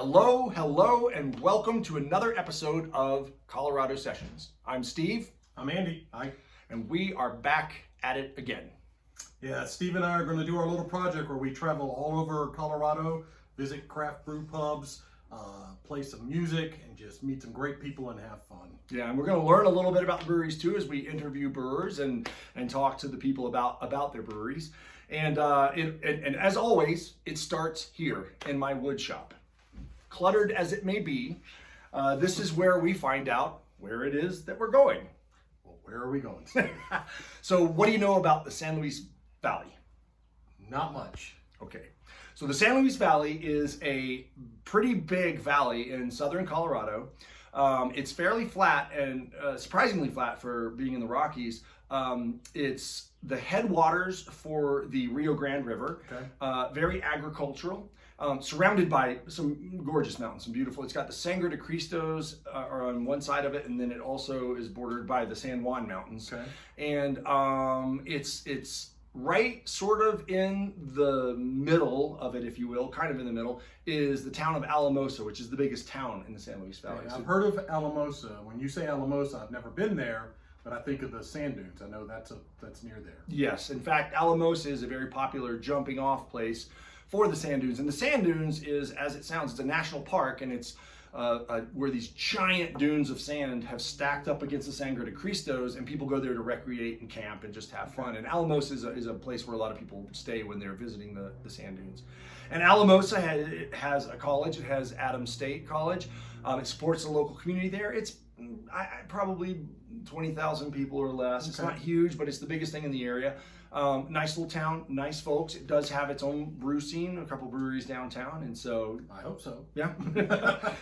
Hello, and welcome to another episode of Colorado Sessions. I'm Steve. I'm Andy. Hi. And we are back at it again. Yeah, Steve and I are going to do our little project where we travel all over Colorado, visit craft brew pubs, play some music, and just meet some great people and have fun. Yeah, and we're going to learn a little bit about the breweries too as we interview brewers and talk to the people about their breweries. And as always, it starts here in my wood shop. Cluttered as it may be, this is where we find out where it is that we're going. Well, where are we going, Steve? So what do you know about the San Luis Valley? Not much. Okay. So the San Luis Valley is a pretty big valley in southern Colorado. It's fairly flat and surprisingly flat for being in the Rockies. It's the headwaters for the Rio Grande River. Okay. Very agricultural. Surrounded by some gorgeous mountains, some beautiful. It's got the Sangre de Cristos are on one side of it, and then it also is bordered by the San Juan Mountains. Okay. And it's right sort of in the middle of it, if you will, kind of in the middle, is the town of Alamosa, which is the biggest town in the San Luis Valley. Yeah, I've heard of Alamosa. When you say Alamosa, I've never been there, but I think of the sand dunes. I know that's near there. Yes, in fact, Alamosa is a very popular jumping off place for the sand dunes. And the sand dunes is, as it sounds, it's a national park, and it's where these giant dunes of sand have stacked up against the Sangre de Cristos, and people go there to recreate and camp and just have fun. And Alamos is a place where a lot of people stay when they're visiting the sand dunes. And Alamosa has a college. It has Adams State College. It supports the local community there. It's probably 20,000 people or less. Okay. It's not huge, but it's the biggest thing in the area. Nice little town, nice folks. It does have its own brew scene, a couple breweries downtown, and so I hope so. Yeah.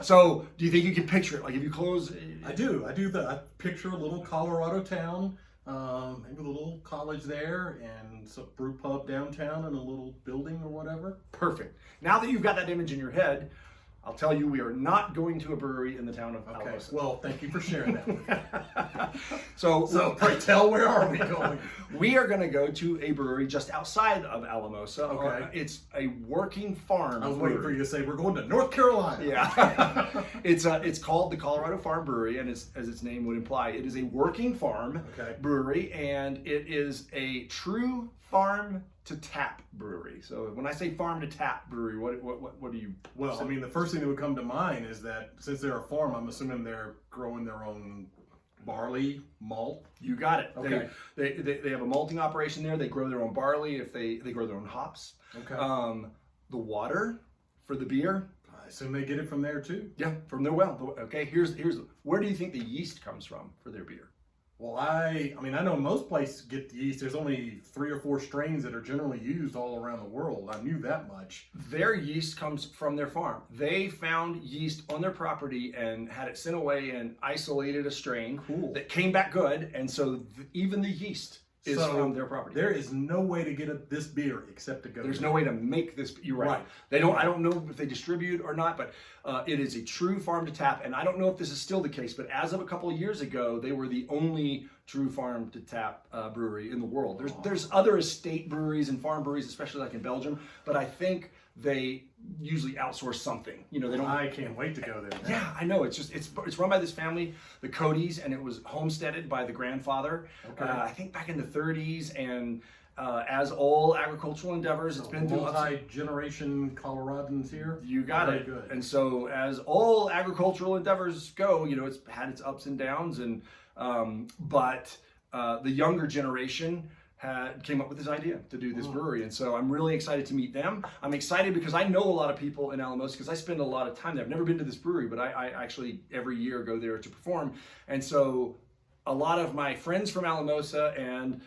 So, do you think you can picture it? Like, if you close, I do. I picture a little Colorado town, maybe a little college there, and some brew pub downtown, and a little building or whatever. Perfect. Now that you've got that image in your head, I'll tell you, we are not going to a brewery in the town of Alamosa. Well, thank you for sharing that. So pray tell, where are we going? We are going to go to a brewery just outside of Alamosa. Okay. It's a working farm. I was waiting for you to say we're going to North Carolina. Yeah. It's called the Colorado Farm Brewery, and as its name would imply, it is a working farm brewery, and it is a true farm to tap brewery. So when I say farm to tap brewery, what do you? Well, say? I mean, the first thing that would come to mind is that since they're a farm, I'm assuming they're growing their own barley malt. You got it. Okay. They have a malting operation there. They grow their own barley. If they grow their own hops. Okay. The water for the beer, I assume they get it from there too. Yeah, from their well. Okay. Here's where do you think the yeast comes from for their beer? Well, I mean, I know most places get the yeast. There's only 3 or 4 strains that are generally used all around the world. I knew that much. Their yeast comes from their farm. They found yeast on their property and had it sent away and isolated a strain that came back good. And so even the yeast is from their property. There is no way to get this beer except to go. There's no way to make this. You're right. They don't. I don't know if they distribute or not, but it is a true farm to tap. And I don't know if this is still the case, but as of a couple of years ago, they were the only true farm to tap brewery in the world. There's other estate breweries and farm breweries, especially like in Belgium, but I think they usually outsource something. You know, they don't. I can't wait to go there. Now. Yeah, I know. It's run by this family, the Codys, and it was homesteaded by the grandfather. Okay. I think back in the 30s, and as all agricultural endeavors, it's been through multi-generation Coloradans here. You got it. Good. And so, as all agricultural endeavors go, you know, it's had its ups and downs, and but the younger generation came up with this idea to do this brewery, and so I'm really excited to meet them. I'm excited because I know a lot of people in Alamos because I spend a lot of time there. I've never been to this brewery, but I actually every year go there to perform, and so a lot of my friends from Alamosa and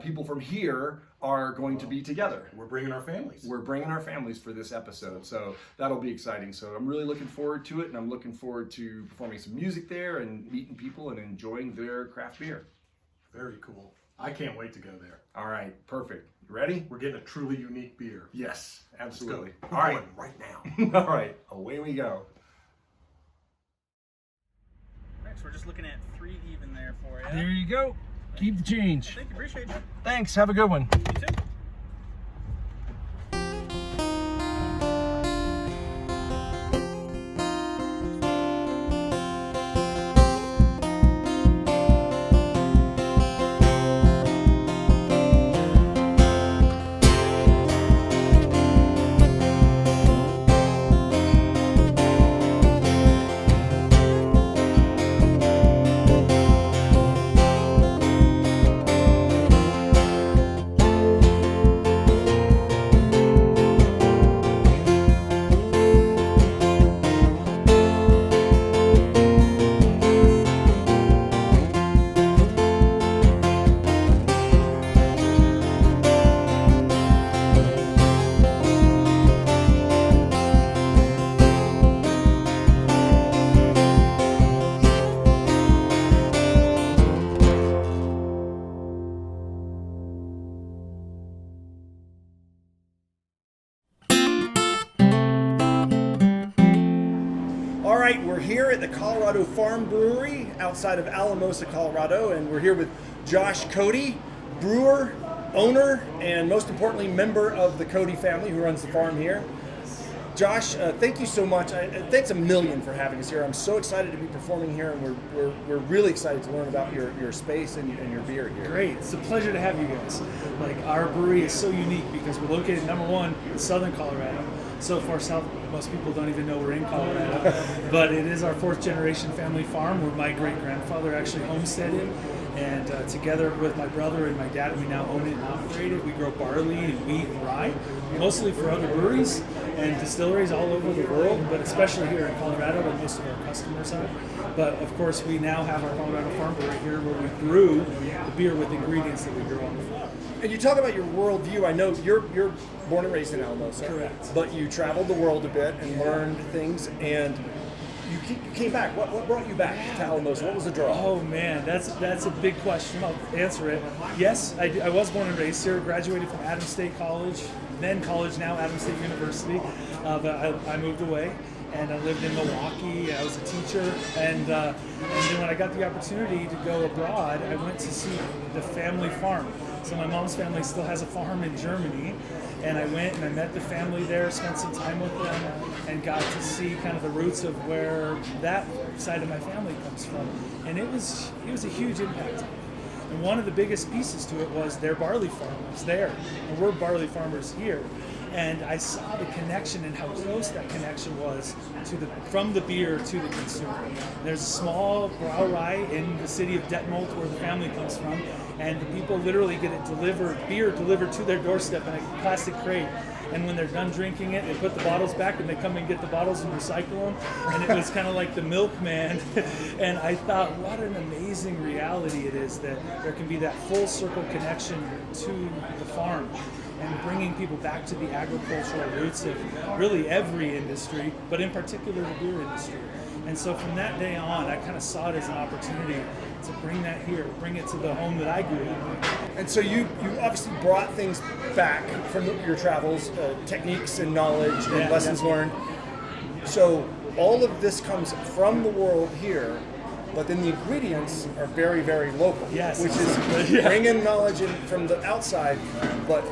people from here are going to be together. We're bringing our families. We're bringing our families for this episode, so that'll be exciting. So I'm really looking forward to it, and I'm looking forward to performing some music there and meeting people and enjoying their craft beer. Very cool. I can't wait to go there. All right, perfect. You ready? We're getting a truly unique beer. Yes, absolutely. All right, right now. All right, away we go. Next, we're just looking at 3 even there for you. There you go. Keep the change. Thank you, appreciate you. Thanks, have a good one. You too. right, we're here at the Colorado Farm Brewery outside of Alamosa, Colorado, and we're here with Josh Cody, brewer, owner, and most importantly, member of the Cody family who runs the farm here. Josh, thank you so much. Thanks a million for having us here. I'm so excited to be performing here, and we're really excited to learn about your space and your beer here. Great, it's a pleasure to have you guys. Like, our brewery is so unique because we're located, number one, in southern Colorado. So far south, most people don't even know we're in Colorado. But it is our fourth generation family farm where my great grandfather actually homesteaded. And together with my brother and my dad, we now own it and operate it. We grow barley and wheat and rye, mostly for other breweries and distilleries all over the world, but especially here in Colorado where most of our customers are. But of course, we now have our Colorado Farm Brewery here where we brew the beer with ingredients that we grow on the farm. And you talk about your worldview. I know you're born and raised in Alamosa. Correct. But you traveled the world a bit and learned things, and you came back. What brought you back to Alamosa? What was the draw? Oh man, that's a big question. I'll answer it. Yes, I was born and raised here. Graduated from Adams State College, then college, now Adams State University. But I moved away and I lived in Milwaukee. I was a teacher, and then when I got the opportunity to go abroad, I went to see the family farm. So my mom's family still has a farm in Germany, and I went and I met the family there, spent some time with them, and got to see kind of the roots of where that side of my family comes from. And it was a huge impact on me. And one of the biggest pieces to it was their barley farm was there, and we're barley farmers here. And I saw the connection and how close that connection was from the beer to the consumer. There's a small brewery in the city of Detmold where the family comes from, and the people literally get beer delivered to their doorstep in a plastic crate. And when they're done drinking it, they put the bottles back and they come and get the bottles and recycle them. And it was kind of like the milkman. And I thought, what an amazing reality it is that there can be that full circle connection to the farm and bringing people back to the agricultural roots of really every industry, but in particular the beer industry. And so from that day on, I kind of saw it as an opportunity to bring that here, bring it to the home that I grew up. And so you obviously brought things back from your travels, techniques and knowledge and lessons learned. So all of this comes from the world here, but then the ingredients are very, very local. Yes. Which is bringing knowledge in from the outside, but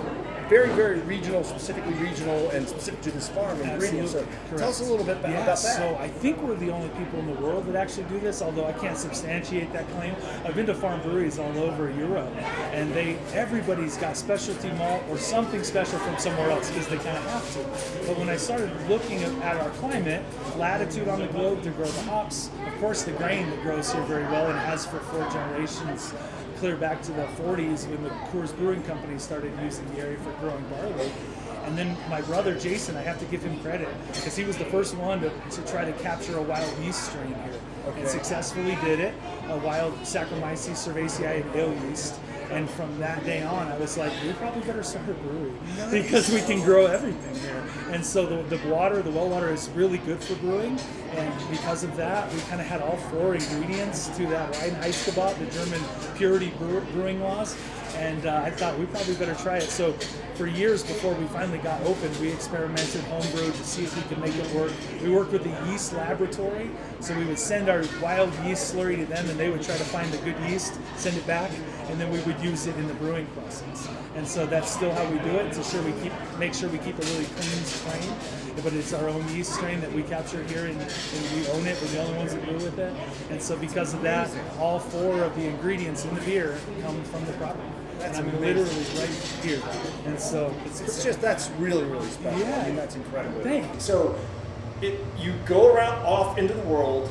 very, very regional, specifically regional and specific to this farm ingredients. So tell us a little bit about that. So I think we're the only people in the world that actually do this, although I can't substantiate that claim. I've been to farm breweries all over Europe, and everybody's got specialty malt or something special from somewhere else because they kind of have to. But when I started looking at our climate, latitude on the globe to grow the hops, of course the grain that grows here very well and has for 4 generations, clear back to the 40s when the Coors Brewing Company started using the area for growing barley. And then my brother Jason, I have to give him credit because he was the first one to try to capture a wild yeast strain here. And successfully did it, a wild Saccharomyces cerevisiae and ale yeast. And from that day on, I was like, we probably better start a brewery because we can grow everything here. And so the well water is really good for brewing. And because of that, we kind of had all 4 ingredients to that Reinheitsgebot, the German purity brewing laws. And I thought we probably better try it. So for years before we finally got open, we experimented homebrewed to see if we could make it work. We worked with the yeast laboratory. So we would send our wild yeast slurry to them and they would try to find the good yeast, send it back, and then we would use it in the brewing process. And so that's still how we do it, to make sure we keep a really clean strain. But it's our own yeast strain that we capture here and we own it. We're the only ones that brew with it. And so because of that, all 4 of the ingredients in the beer come from the property. And I'm literally right here. And so it's just, that's really, really special. Yeah. I mean, that's incredible. Thanks. So you go around off into the world,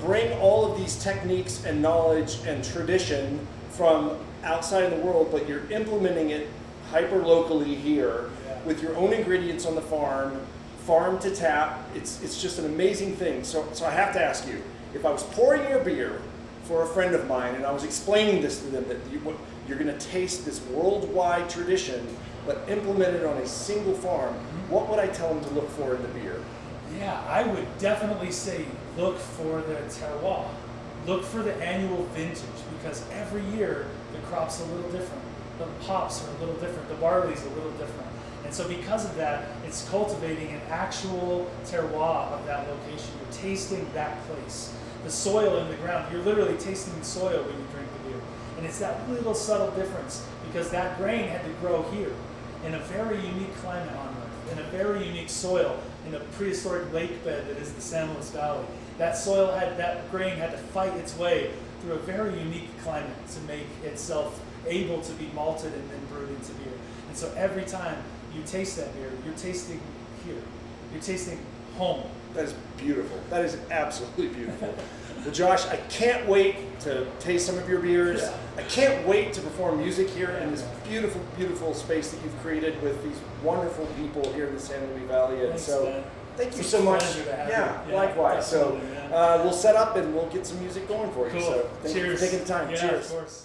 bring all of these techniques and knowledge and tradition from outside of the world, but you're implementing it hyper locally here with your own ingredients on the farm to tap. It's just an amazing thing. So I have to ask you, if I was pouring your beer for a friend of mine and I was explaining this to them, that you're going to taste this worldwide tradition but implemented on a single farm, what would I tell them to look for in the beer? Yeah, I would definitely say look for the terroir. Look for the annual vintage because every year the crop's a little different. the hops are a little different, the barley's a little different. And so because of that, it's cultivating an actual terroir of that location. You're tasting that place. The soil in the ground, you're literally tasting the soil when you drink the beer. And it's that little subtle difference because that grain had to grow here in a very unique climate on Earth, in a very unique soil, in a prehistoric lake bed that is the San Luis Valley. That grain had to fight its way through a very unique climate to make itself able to be malted and then brewed into beer. And so every time you taste that beer, you're tasting here. You're tasting home. That is beautiful. That is absolutely beautiful. Well, Josh, I can't wait to taste some of your beers. Yeah. I can't wait to perform music here in this beautiful, beautiful space that you've created with these wonderful people here in the San Luis Valley. And Thanks, so, man. thank you It's so a much. pleasure to have Yeah, you. Yeah, likewise. So, definitely, man. we'll set up and we'll get some music going for you. Cool. So, thank you Cheers. for taking the time. Yeah, Cheers. of course.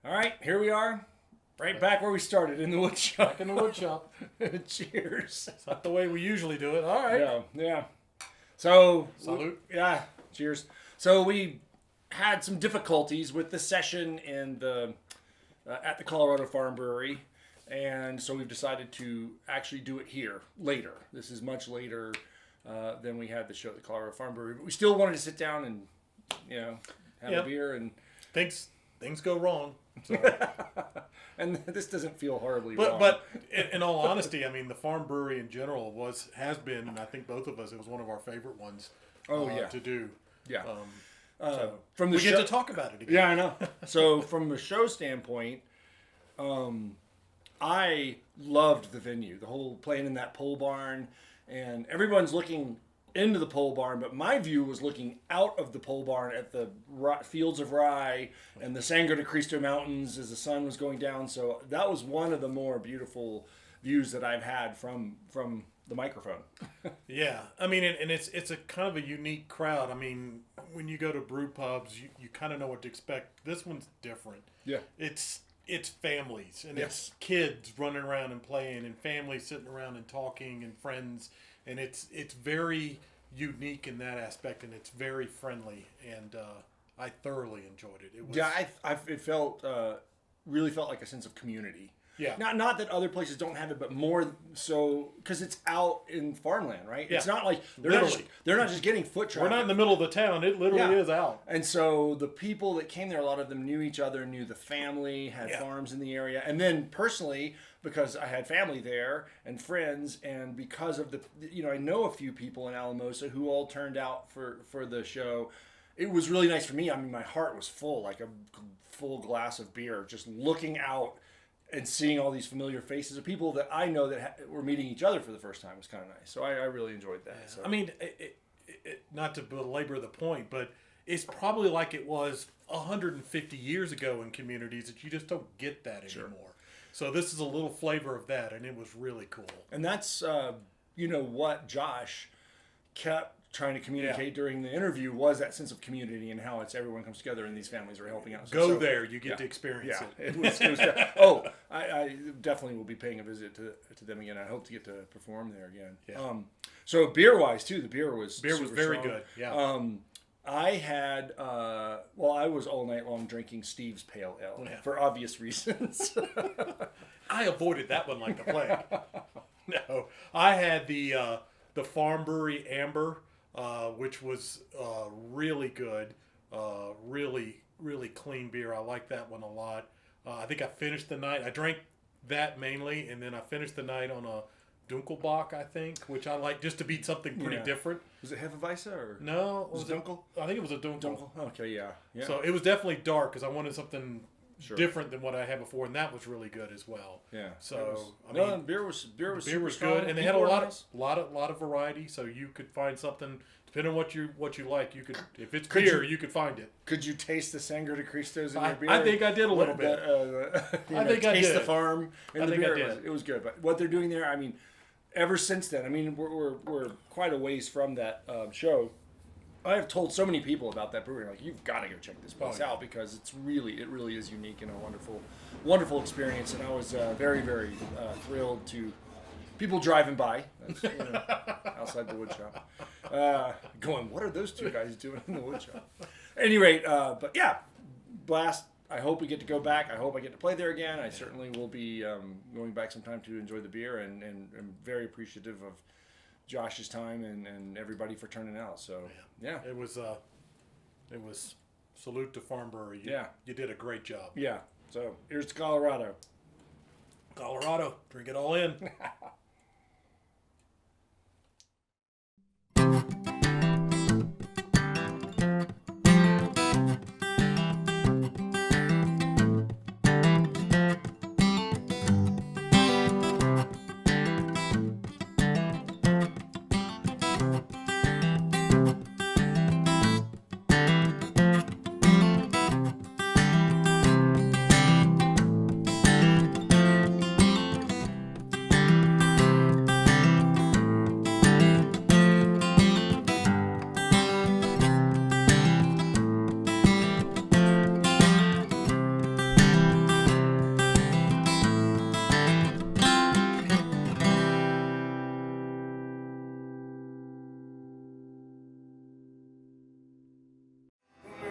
All right, here we are. Right back where we started, in the wood shop. Back in the wood shop. Cheers. It's not the way we usually do it. All right. Yeah, yeah. So, Salute. yeah, cheers. So we had some difficulties with the session in the at the Colorado Farm Brewery, and so we've decided to actually do it here later. This is much later than we had the show at the Colorado Farm Brewery, but we still wanted to sit down and have Yep. a beer and Things go wrong. So. and this doesn't feel horribly But wrong. but in all honesty, I mean, the farm brewery in general has been, and I think both of us, it was one of our favorite ones. To do. Yeah. So From the we show, get to talk about it again. Yeah, I know. So from a show standpoint, I loved the venue, the whole playing in that pole barn, and everyone's looking into the pole barn, but my view was looking out of the pole barn at the fields of rye and the Sangre de Cristo mountains as the sun was going down. So that was one of the more beautiful views that I've had from the microphone. Yeah, I mean, and it's a kind of a unique crowd. I mean, when you go to brew pubs, you kind of know what to expect. This one's different. Yeah. It's families and Yes. it's kids running around and playing and families sitting around and talking and friends, and it's very unique in that aspect, and it's very friendly, and I thoroughly enjoyed it. It was, Yeah, it felt really felt like a sense of community. Yeah. Not that other places don't have it, but more so because it's out in farmland, right? Yeah. It's not like they're Literally. not just getting foot traffic. we're not in the middle of the town. It literally Yeah. is out. And so the people that came there, a lot of them knew each other, knew the family, had Yeah. farms in the area. And then personally, because I had family there and friends, and because of I know a few people in Alamosa who all turned out for the show. It was really nice for me. I mean, my heart was full, like a full glass of beer, just looking out and seeing all these familiar faces of people that I know that were meeting each other for the first time was kind of nice. So I really enjoyed that. So. I mean, not to belabor the point, but it's probably like it was 150 years ago in communities that you just don't get that anymore. So this is a little flavor of that, and it was really cool. And that's, what Josh kept trying to communicate during the interview was that sense of community and how everyone comes together and these families are helping out. Go there, you get to experience it. I definitely will be paying a visit to them again. I hope to get to perform there again. Yeah. So beer wise too, the beer was Beer was very strong. good. Yeah. I had I was all night long drinking Steve's Pale Ale for obvious reasons. I avoided that one like the plague. No, I had the Farm Brewery Amber, which was really good, really clean beer. I like that one a lot. I think I finished the night. I drank that mainly, and then I finished the night on a Dunkelbock, I think, which I like just to beat something pretty different. Was it Hefeweizen or no? was it Dunkel? I think it was a Dunkel. Dunkel. Okay, yeah. So it was definitely dark because I wanted something Sure. different than what I had before, and that was really good as well. Yeah. So beer was beer was super good, strong. and they had a lot of variety. So you could find something depending on what you like. You could, if it's beer, you could find it. Could you taste the Sangre de Cristos in your beer? I think I did a little bit. I think I taste did. the farm in I the think beer. I did. It was good, but what they're doing there, I mean, ever since then, I mean, we're quite a ways from that show. I have told so many people about that brewery, like, you've got to go check this place out because it really is unique and a wonderful experience. And I was very, very thrilled to people driving by, that's, outside the wood shop, going, what are those two guys doing in the wood shop? At any rate, but yeah, blast. I hope we get to go back. I hope I get to play there again. I certainly will be going back sometime to enjoy the beer, and I'm very appreciative of Josh's time and everybody for turning out. So yeah, it was salute to Farm Brewery. You did a great job. Yeah. So here's to Colorado. Colorado, drink it all in.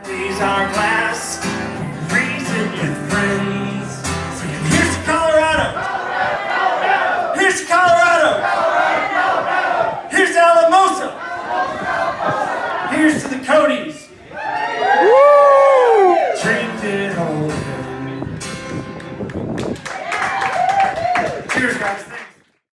Raise our glass, raise it with friends. Here's to Colorado. Here's to Colorado. Here's to Alamosa. Here's to the Codys. Drink it all in. Cheers, guys. Thank you.